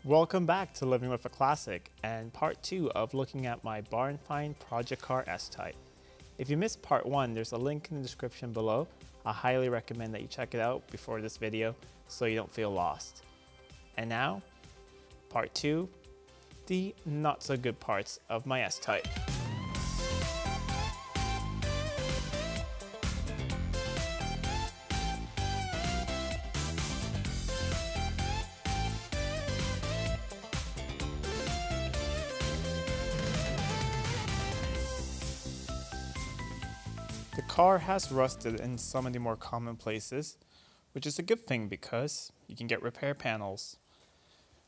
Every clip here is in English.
Welcome back to Living with a Classic and part 2 of looking at my barnfind project car S-Type. If you missed part 1, there's a link in the description below. I highly recommend that you check it out before this video so you don't feel lost. And now, part 2, the not so good parts of my S-Type. The car has rusted in some of the more common places, which is a good thing because you can get repair panels.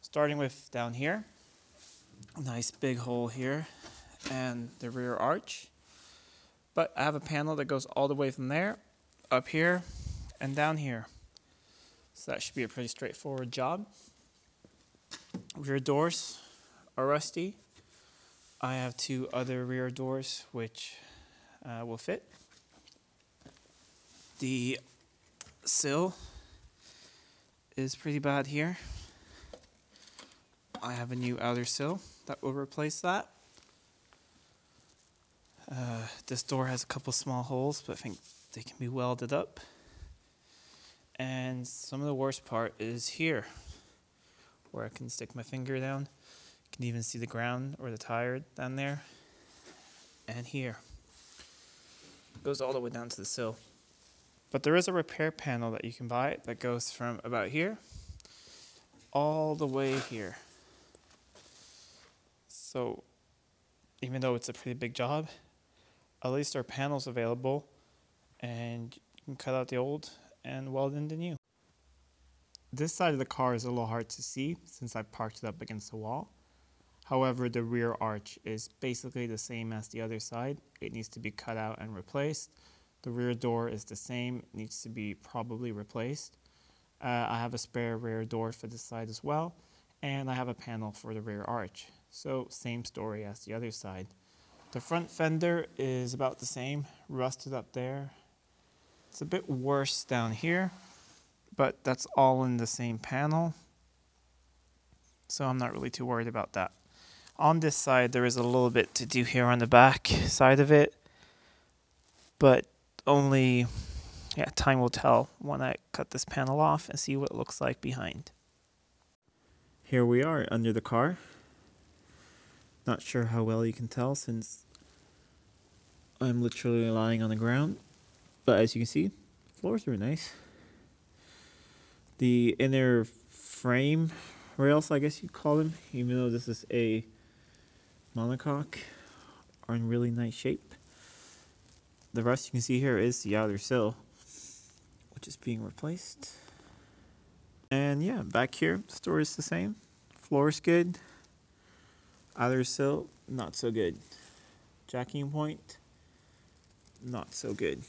Starting with down here, a nice big hole here, and the rear arch. But I have a panel that goes all the way from there, up here, and down here. So that should be a pretty straightforward job. Rear doors are rusty. I have 2 other rear doors which will fit. The sill is pretty bad here. I have a new outer sill that will replace that. This door has a couple small holes, but I think they can be welded up. And some of the worst part is here, where I can stick my finger down. You can even see the ground or the tire down there. And here. It goes all the way down to the sill. But there is a repair panel that you can buy that goes from about here all the way here. So even though it's a pretty big job, at least there are panels available and you can cut out the old and weld in the new. This side of the car is a little hard to see since I parked it up against the wall. However, the rear arch is basically the same as the other side. It needs to be cut out and replaced. The rear door is the same, needs to be probably replaced. I have a spare rear door for this side as well, and I have a panel for the rear arch. So same story as the other side. The front fender is about the same, rusted up there. It's a bit worse down here, but that's all in the same panel. So I'm not really too worried about that. On this side, there is a little bit to do here on the back side of it, but only time will tell when I cut this panel off and see what it looks like behind. Here we are under the car. Not sure how well you can tell since I'm literally lying on the ground, but as you can see, floors are nice. The inner frame rails, I guess you'd call them, even though this is a monocoque, are in really nice shape. The rest you can see here is the outer sill, which is being replaced. And yeah, back here, the story is the same. Floor's good. Outer sill, not so good. Jacking point, not so good.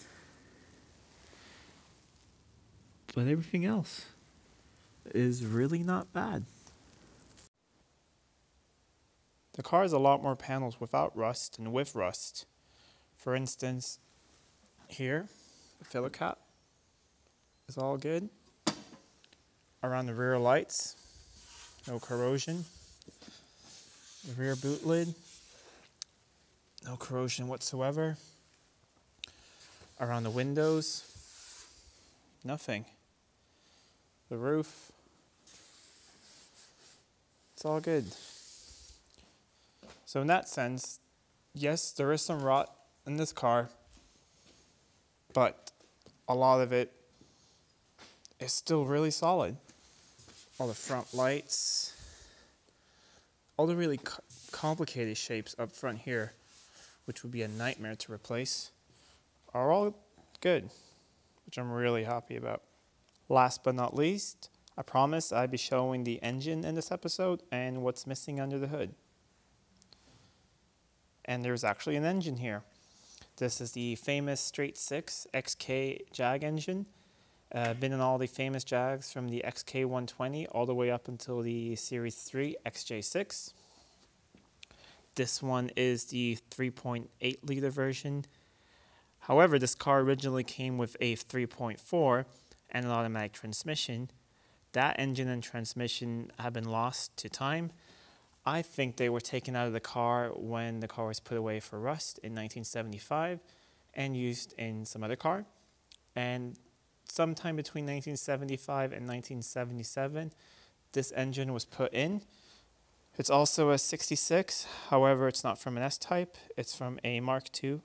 But everything else is really not bad. The car has a lot more panels without rust and with rust. For instance, here, the filler cap is all good. Around the rear lights, no corrosion. The rear boot lid, no corrosion whatsoever. Around the windows, nothing. The roof, it's all good. So in that sense, yes, there is some rot in this car, but a lot of it is still really solid. All the front lights, all the really complicated shapes up front here, which would be a nightmare to replace, are all good, which I'm really happy about. Last but not least, I promised I'd be showing the engine in this episode and what's missing under the hood. And there's actually an engine here. This is the famous straight 6 XK Jag engine. Been in all the famous Jags from the XK120 all the way up until the Series 3 XJ6. This one is the 3.8 liter version. However, this car originally came with a 3.4 and an automatic transmission. that engine and transmission have been lost to time. I think they were taken out of the car when the car was put away for rust in 1975 and used in some other car. And sometime between 1975 and 1977, this engine was put in. It's also a 66, however, it's not from an S-Type, it's from a Mark II,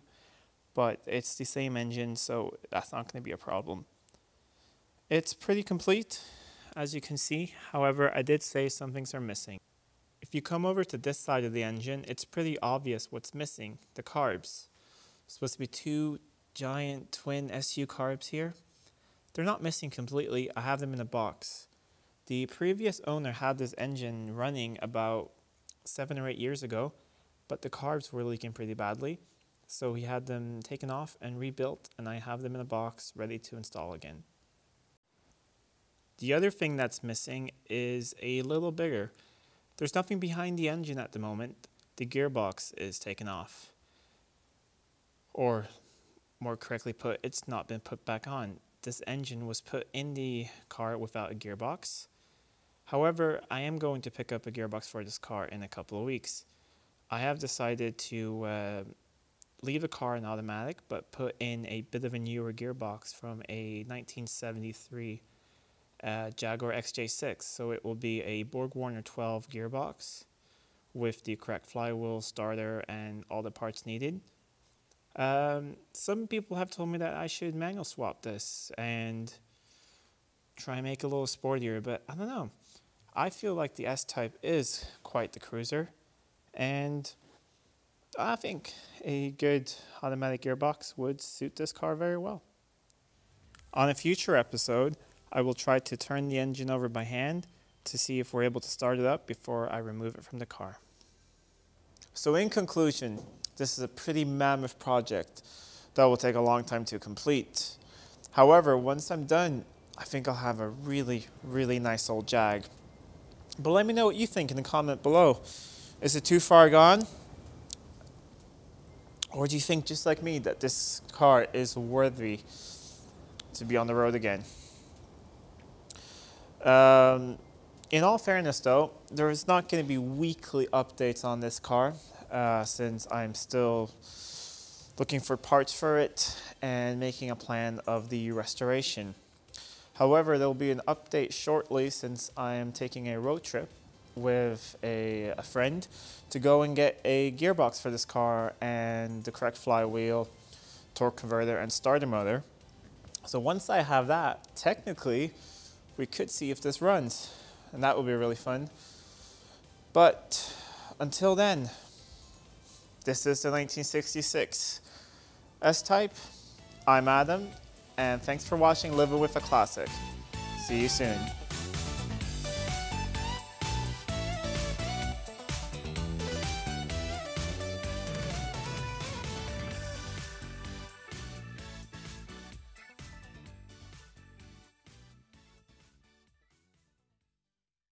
but it's the same engine, so that's not going to be a problem. It's pretty complete, as you can see. However, I did say some things are missing. If you come over to this side of the engine, it's pretty obvious what's missing, the carbs. It's supposed to be two giant twin SU carbs here. They're not missing completely, I have them in a box. The previous owner had this engine running about 7 or 8 years ago, but the carbs were leaking pretty badly. So he had them taken off and rebuilt, and I have them in a box ready to install again. The other thing that's missing is a little bigger. There's nothing behind the engine at the moment. The gearbox is taken off. Or more correctly put, it's not been put back on. This engine was put in the car without a gearbox. However, I am going to pick up a gearbox for this car in a couple of weeks. I have decided to leave the car in automatic, but put in a bit of a newer gearbox from a 1973 Jaguar XJ6. So it will be a Borg Warner 12 gearbox with the correct flywheel, starter, and all the parts needed. Some people have told me that I should manual swap this and try and make it a little sportier, but I don't know. I feel like the S-Type is quite the cruiser, and I think a good automatic gearbox would suit this car very well. On a future episode, I will try to turn the engine over by hand to see if we're able to start it up before I remove it from the car. So in conclusion, this is a pretty mammoth project that will take a long time to complete. However, once I'm done, I think I'll have a really, really nice old Jag. But let me know what you think in the comment below. Is it too far gone? Or do you think, just like me, that this car is worthy to be on the road again? In all fairness though, there is not going to be weekly updates on this car since I'm still looking for parts for it and making a plan of the restoration. However, there will be an update shortly since I am taking a road trip with a friend to go and get a gearbox for this car and the correct flywheel, torque converter, and starter motor. So once I have that, technically, we could see if this runs, and that would be really fun. But until then, this is the 1966 S-Type. I'm Adam, and thanks for watching Living with a Classic. See you soon.